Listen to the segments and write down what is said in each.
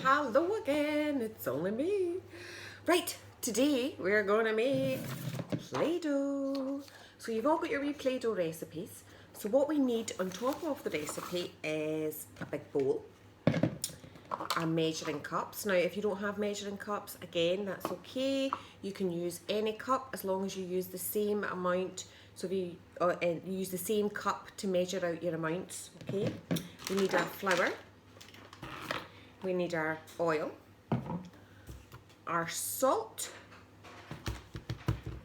Hello again, it's only me. Right, today we're going to make Play-Doh. So you've all got your wee Play-Doh recipes. So what we need on top of the recipe is a big bowl, our measuring cups. Now if you don't have measuring cups, again, that's okay. You can use any cup as long as you use the same amount. So if you use the same cup to measure out your amounts, okay? We need our flour. We need our oil, our salt,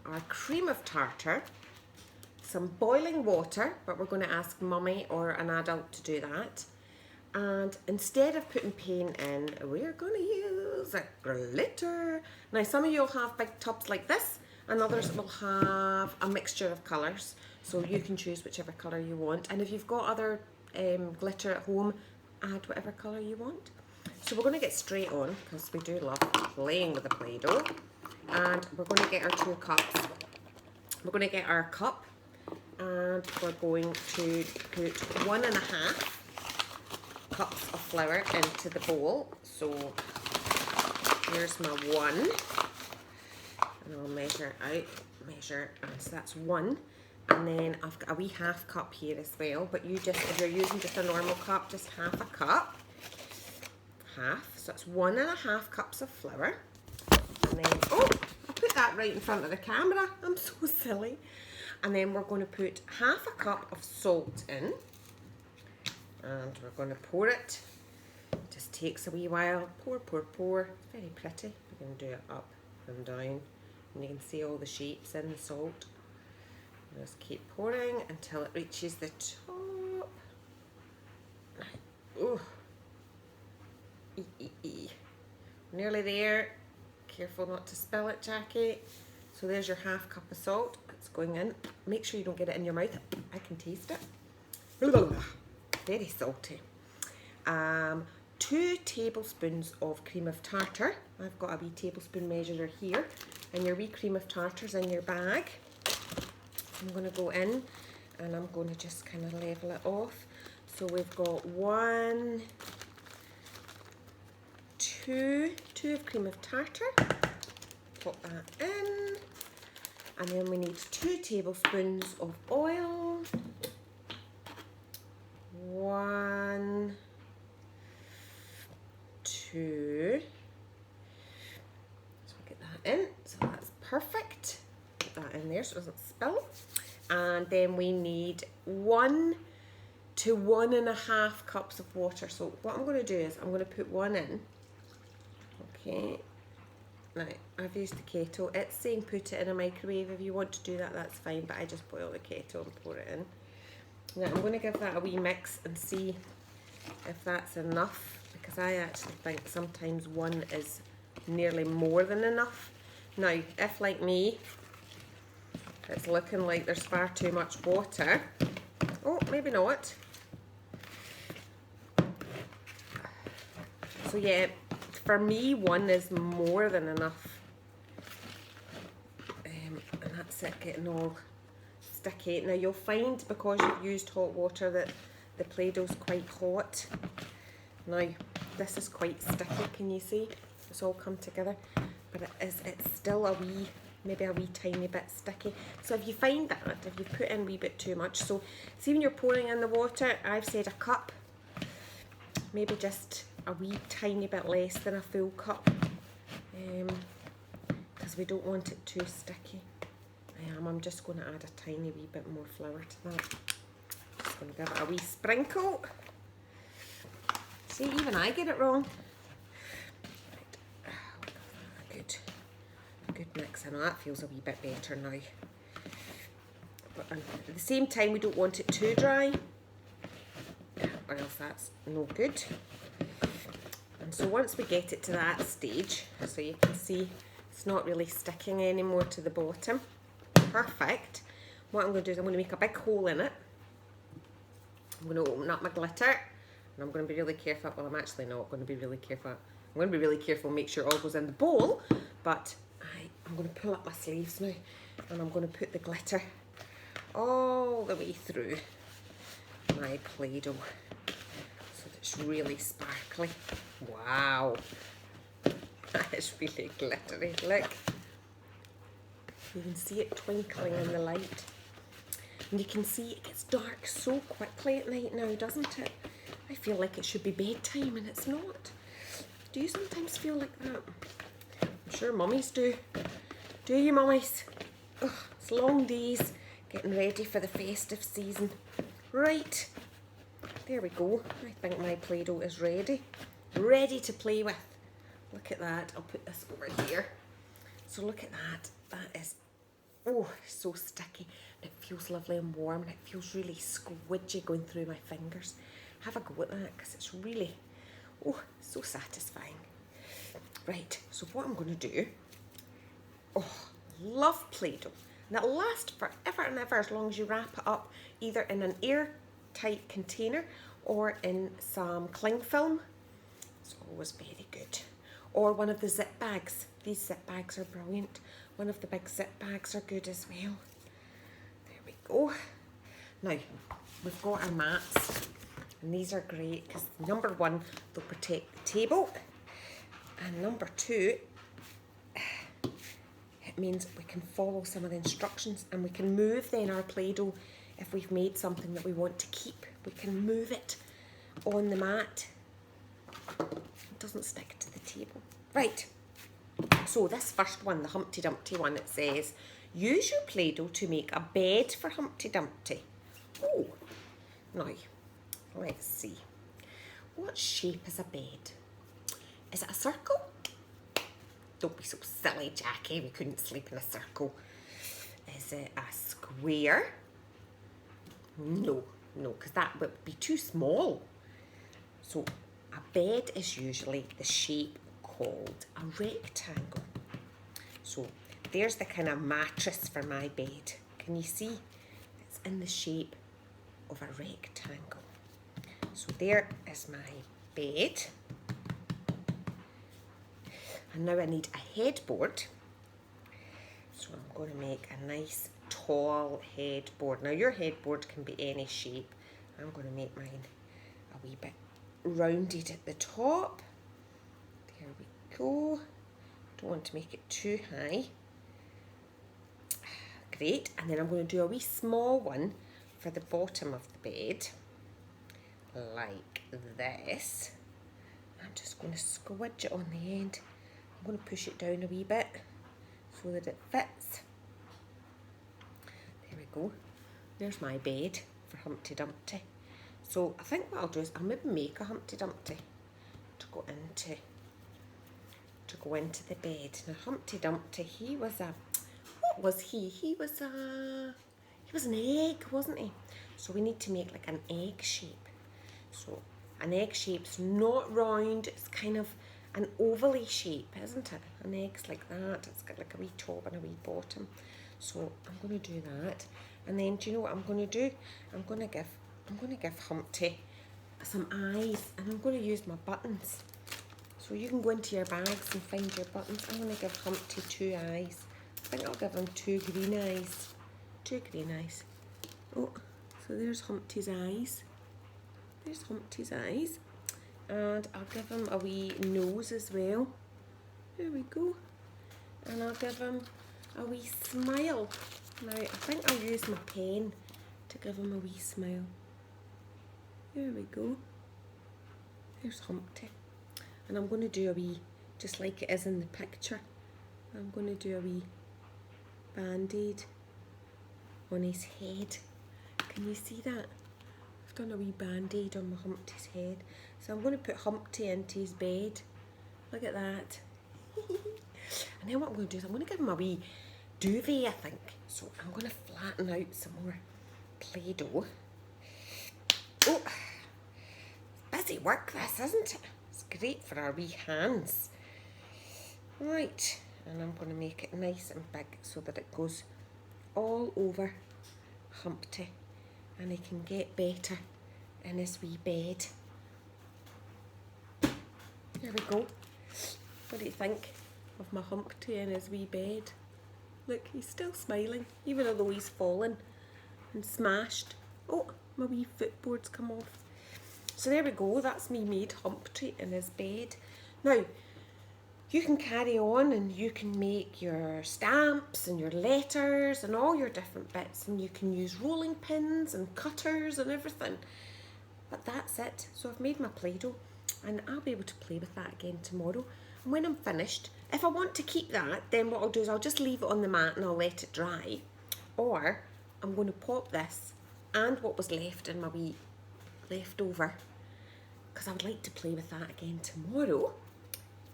our cream of tartar, some boiling water, but we're going to ask mummy or an adult to do that. And instead of putting paint in, we're going to use a glitter. Now some of you will have big tubs like this, and others will have a mixture of colours. So you can choose whichever colour you want. And if you've got other glitter at home, add whatever colour you want. So we're going to get straight on because we do love playing with the Play-Doh. And we're going to get our 2 cups. We're going to get our cup and we're going to put 1.5 cups of flour into the bowl. So here's my 1. And I'll measure out, so that's 1. And then I've got a wee half cup here as well. But you just, if you're using just a normal cup, just half a cup. So that's 1.5 cups of flour. And then, oh, I put that right in front of the camera. I'm so silly. And then we're going to put half a cup of salt in. And we're going to pour it. Just takes a wee while. Pour, pour, pour. It's very pretty. We can do it up and down. And you can see all the shapes in the salt. Just keep pouring until it reaches the top. Oh. Nearly there. Careful not to spill it, Jackie. So there's your half cup of salt. It's going in. Make sure you don't get it in your mouth. I can taste it. Very salty. 2 tablespoons of cream of tartar. I've got a wee tablespoon measurer here. And your wee cream of tartar's in your bag. I'm going to go in and I'm going to just kind of level it off. So we've got 1, 2 of cream of tartar. Pop that in. And then we need 2 tablespoons of oil. 1, 2. So I'll get that in. So that's perfect. Put that in there so it doesn't spill. And then we need 1 to 1.5 cups of water. So what I'm going to do is I'm going to put 1 in. Okay. Now, I've used the kettle. It's saying put it in a microwave. If you want to do that, that's fine. But I just boil the kettle and pour it in. Now, I'm going to give that a wee mix and see if that's enough. Because I actually think sometimes 1 is nearly more than enough. Now, if like me, it's looking like there's far too much water. Oh, maybe not. So yeah, for me 1 is more than enough. And that's it getting all sticky. Now you'll find because you've used hot water that the Play-Doh's quite hot. Now this is quite sticky, can you see? It's all come together. But it's still a wee, maybe a wee tiny bit sticky. So if you find that, if you put in a wee bit too much, so see when you're pouring in the water, I've said a cup, maybe just a wee tiny bit less than a full cup, because we don't want it too sticky. I'm just going to add a tiny wee bit more flour to that. Just going to give it a wee sprinkle. See, even I get it wrong. Right. Good mix. I know that feels a wee bit better now. But at the same time, we don't want it too dry, or else that's no good. And so once we get it to that stage, so you can see it's not really sticking anymore to the bottom. Perfect. What I'm going to do is I'm going to make a big hole in it. I'm going to open up my glitter, and I'm going to be really careful. Well, I'm actually not going to be really careful. I'm going to be really careful, make sure it all goes in the bowl, but I'm going to pull up my sleeves now, and I'm going to put the glitter all the way through my Play-Doh so that it's really sparkly. Wow. That is really glittery. Look. You can see it twinkling in the light. And you can see it gets dark so quickly at night now, doesn't it? I feel like it should be bedtime and it's not. Do you sometimes feel like that? I'm sure mummies do. Do you, mummies? Oh, it's long days getting ready for the festive season. Right. There we go. I think my Play-Doh is ready. Ready to play with. Look at that. I'll put this over here. So look at that. That is, oh, so sticky. It feels lovely and warm, and it feels really squidgy going through my fingers. Have a go at that because it's really, oh, so satisfying. Right, so what I'm going to do, oh, love Play-Doh. And it'll last forever and ever as long as you wrap it up either in an airtight container or in some cling film. It's always very good. Or one of the zip bags. These zip bags are brilliant. One of the big zip bags are good as well. There we go. Now, we've got our mats. And these are great because number one, they'll protect the table. And number two, it means we can follow some of the instructions and we can move then our Play-Doh if we've made something that we want to keep. We can move it on the mat. It doesn't stick to the table. Right, so this first one, the Humpty Dumpty one, it says, use your Play-Doh to make a bed for Humpty Dumpty. Oh, now, let's see. What shape is a bed? Is it a circle? Don't be so silly, Jackie. We couldn't sleep in a circle. Is it a square? No, because that would be too small. So a bed is usually the shape called a rectangle. So there's the kind of mattress for my bed. Can you see? It's in the shape of a rectangle. So there is my bed. And now I need a headboard. So I'm going to make a nice tall headboard. Now your headboard can be any shape. I'm going to make mine a wee bit rounded at the top. There we go. Don't want to make it too high. Great. And then I'm going to do a wee small one for the bottom of the bed. Like this. I'm just going to squidge it on the end. I'm going to push it down a wee bit so that it fits. There we go. There's my bed for Humpty Dumpty. So I think what I'll do is I'll maybe make a Humpty Dumpty to go into the bed. Now Humpty Dumpty, he was a, what was he? He was an egg, wasn't he? So we need to make like an egg shape. So an egg shape's not round, it's kind of an ovally shape, isn't it? An egg's like that. It's got like a wee top and a wee bottom. So I'm going to do that. And then do you know what I'm going to do? I'm going to give Humpty some eyes, and I'm going to use my buttons. So you can go into your bags and find your buttons. I'm going to give Humpty 2 eyes. I think I'll give him 2 green eyes. 2 green eyes. Oh, so there's Humpty's eyes. There's Humpty's eyes. And I'll give him a wee nose as well. There we go. And I'll give him a wee smile. Now, I think I'll use my pen to give him a wee smile. There we go. There's Humpty. And I'm going to do a wee, just like it is in the picture, I'm going to do a wee band-aid on his head. Can you see that? I've done a wee band-aid on my Humpty's head. So I'm going to put Humpty into his bed. Look at that. And then what I'm going to do is I'm going to give him a wee duvet, I think. So I'm going to flatten out some more Play-Doh. Oh, busy work this, isn't it? It's great for our wee hands. Right, and I'm going to make it nice and big so that it goes all over Humpty and he can get better in his wee bed. There we go. What do you think of my Humpty in his wee bed? Look, he's still smiling, even though he's fallen and smashed. Oh, my wee footboard's come off. So there we go, that's me made Humpty in his bed. Now, you can carry on and you can make your stamps and your letters and all your different bits, and you can use rolling pins and cutters and everything. But that's it. So I've made my Play-Doh and I'll be able to play with that again tomorrow. And when I'm finished, if I want to keep that, then what I'll do is I'll just leave it on the mat and I'll let it dry. Or I'm going to pop this and what was left in my wee leftover, because I would like to play with that again tomorrow.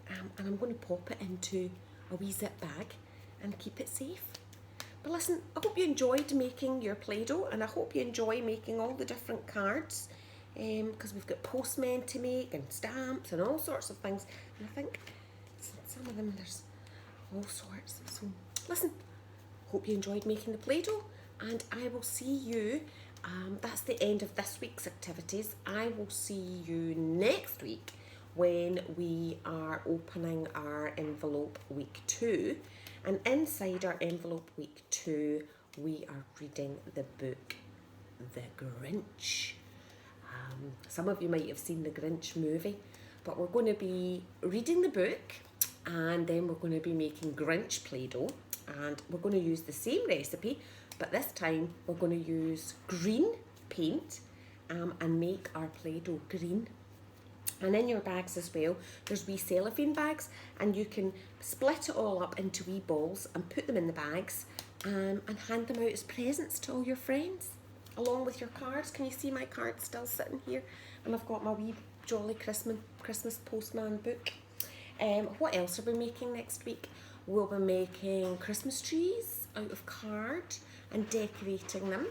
And I'm going to pop it into a wee zip bag and keep it safe. But listen, I hope you enjoyed making your Play-Doh, and I hope you enjoy making all the different cards, because we've got postmen to make and stamps and all sorts of things. And I think some of them there's all sorts. So listen, hope you enjoyed making the Play-Doh, and I will see you. That's the end of this week's activities. I will see you next week when we are opening our envelope week 2. And inside our envelope week 2, we are reading the book The Grinch. Some of you might have seen the Grinch movie, but we're going to be reading the book, and then we're going to be making Grinch Play-Doh, and we're going to use the same recipe, but this time we're going to use green paint and make our Play-Doh green. And in your bags as well, there's wee cellophane bags, and you can split it all up into wee balls and put them in the bags and hand them out as presents to all your friends, along with your cards. Can you see my card still sitting here? And I've got my wee Jolly Christmas Postman book. What else are we making next week? We'll be making Christmas trees out of card and decorating them.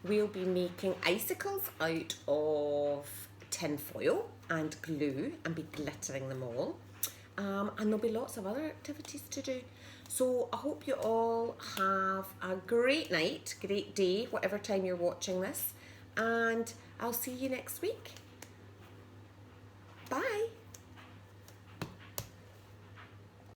We'll be making icicles out of tin foil and glue and be glittering them all. And there'll be lots of other activities to do. So I hope you all have a great night, great day, whatever time you're watching this. And I'll see you next week.